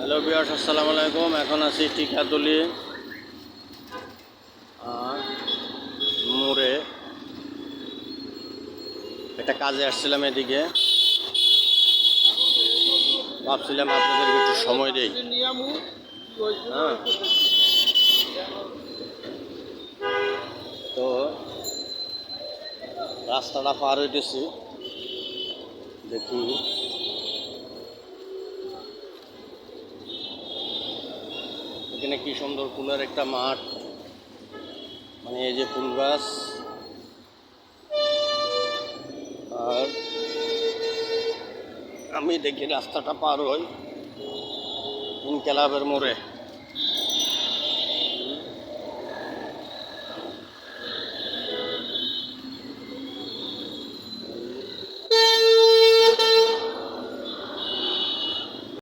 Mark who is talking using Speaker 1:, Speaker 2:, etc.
Speaker 1: Hello viewers, আসসালামু আলাইকুম। এখন আছি টিকাতলি মোড়ে। একটা কাজে আসছিলাম এদিকে, ভাবছিলাম আপনাদেরকে একটু সময় দেই। হ্যাঁ, তো রাস্তাটা পার হইতেছি, দেখি এখানে কি সুন্দর ফুলের একটা মাঠ, মানে এই যে ফুল গাছ। আর আমি দেখি রাস্তাটা পার হই ক্লাবের মোড়ে।